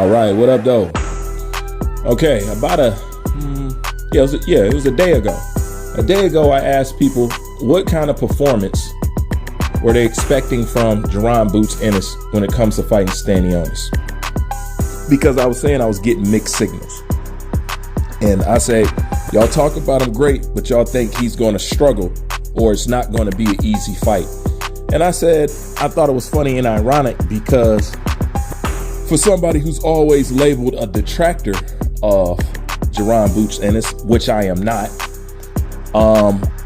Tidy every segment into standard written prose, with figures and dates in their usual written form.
All right, what up, though? Okay, about it was a day ago. A day ago, I asked people what kind of performance were they expecting from Jaron Boots Ennis when it comes to fighting Stanionis. Because I was saying I was getting mixed signals. And I say, y'all talk about him great, but y'all think he's going to struggle or it's not going to be an easy fight. And I said, I thought it was funny and ironic because for somebody who's always labeled a detractor of Jaron Boots Ennis, which I am not,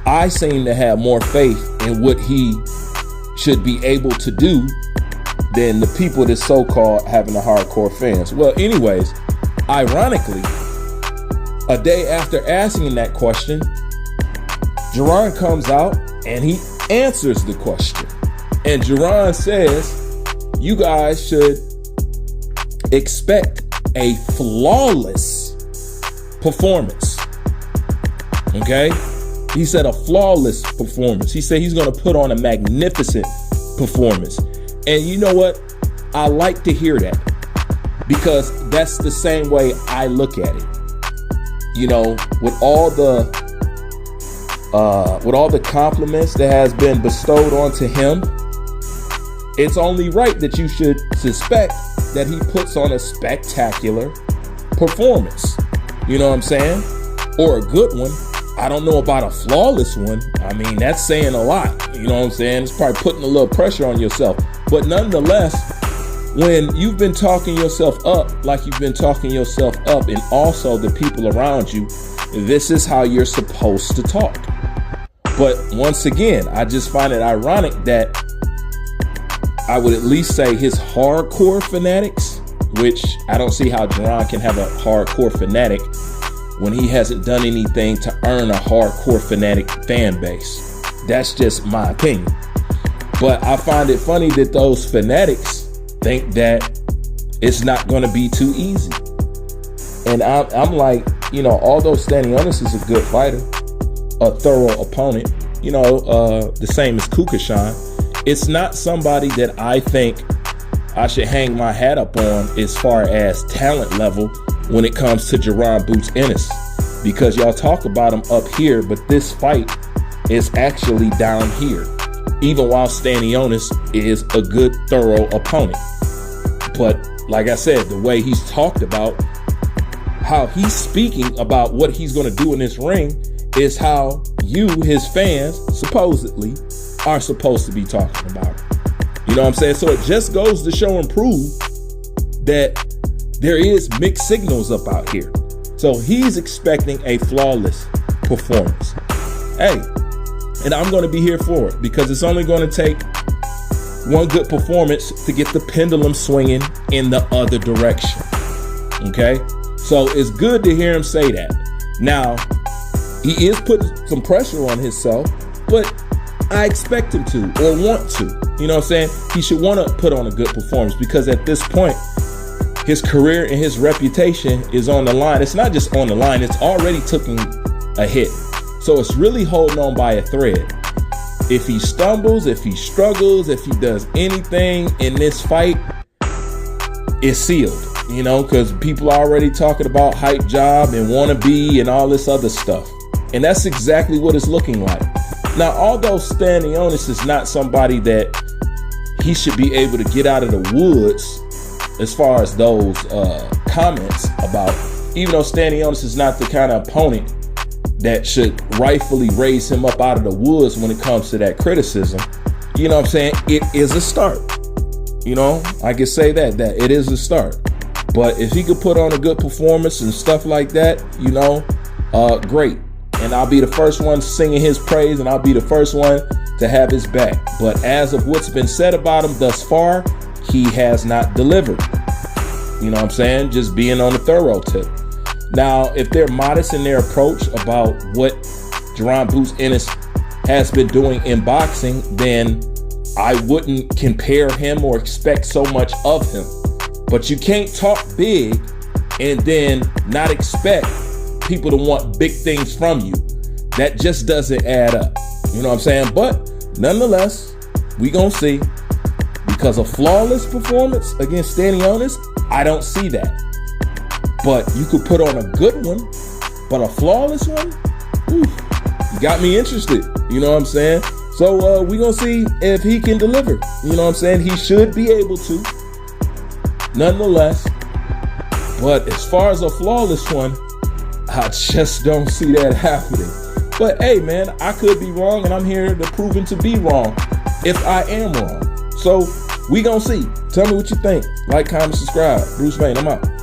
I seem to have more faith in what he should be able to do than the people that so-called having the hardcore fans. Well, anyways, ironically, a day after asking that question, Jaron comes out and he answers the question. And Jaron says, you guys should expect a flawless performance. Okay? He said a flawless performance. He said he's going to put on a magnificent performance. And you know what? I like to hear that because that's the same way I look at it. You know, with all the compliments that has been bestowed onto him, it's only right that you should suspect that he puts on a spectacular performance. You know what I'm saying? Or a good one. I don't know about a flawless one. I mean, that's saying a lot. You know what I'm saying? It's probably putting a little pressure on yourself. But nonetheless, when you've been talking yourself up like you've been talking yourself up and also the people around you, this is how you're supposed to talk. But once again, I just find it ironic that I would at least say his hardcore fanatics, which I don't see how Jaron can have a hardcore fanatic when he hasn't done anything to earn a hardcore fanatic fan base. That's just my opinion. But I find it funny that those fanatics think that it's not going to be too easy. And I'm like, you know, although Stanionis is a good fighter, a thorough opponent, you know, the same as Kukashan, it's not somebody that I think I should hang my hat up on as far as talent level when it comes to Jaron Boots Ennis, because y'all talk about him up here, but this fight is actually down here, even while Stanionis is a good, thorough opponent. But like I said, the way he's talked about, how he's speaking about what he's going to do in this ring is how you, his fans, supposedly are supposed to be talking about it. You know what I'm saying? So it just goes to show and prove that there is mixed signals up out here. So he's expecting a flawless performance. Hey, and I'm going to be here for it because it's only going to take one good performance to get the pendulum swinging in the other direction. Okay? So it's good to hear him say that. Now, he is putting some pressure on himself, but I expect him to or want to. You know what I'm saying? He should want to put on a good performance because at this point, his career and his reputation is on the line. It's not just on the line, it's already taken a hit. So it's really holding on by a thread. If he stumbles, if he struggles, if he does anything in this fight, it's sealed, you know, because people are already talking about hype job and wannabe and all this other stuff. And that's exactly what it's looking like. Now, although Stanionis is not somebody that he should be able to get out of the woods as far as those comments about, even though Stanionis is not the kind of opponent that should rightfully raise him up out of the woods when it comes to that criticism, you know what I'm saying? It is a start. You know, I can say that it is a start. But if he could put on a good performance and stuff like that, you know, great. And I'll be the first one singing his praise, and I'll be the first one to have his back. But as of what's been said about him thus far, he has not delivered. You know what I'm saying? Just being on the thorough tip. Now, if they're modest in their approach about what Jaron Boots Ennis has been doing in boxing, then I wouldn't compare him or expect so much of him. But you can't talk big and then not expect people to want big things from you. That just doesn't add up. You know what I'm saying? But nonetheless, we gonna see, because a flawless performance against Stanionis I don't see that. But you could put on a good one, but a flawless one? Ooh, you got me interested. You know what I'm saying? So we're going to see if he can deliver. You know what I'm saying? He should be able to, nonetheless. But as far as a flawless one, I just don't see that happening. But hey, man, I could be wrong, and I'm here to prove it to be wrong if I am wrong. So we gonna see. Tell me what you think. Like, comment, subscribe. Bruce Vane, I'm out.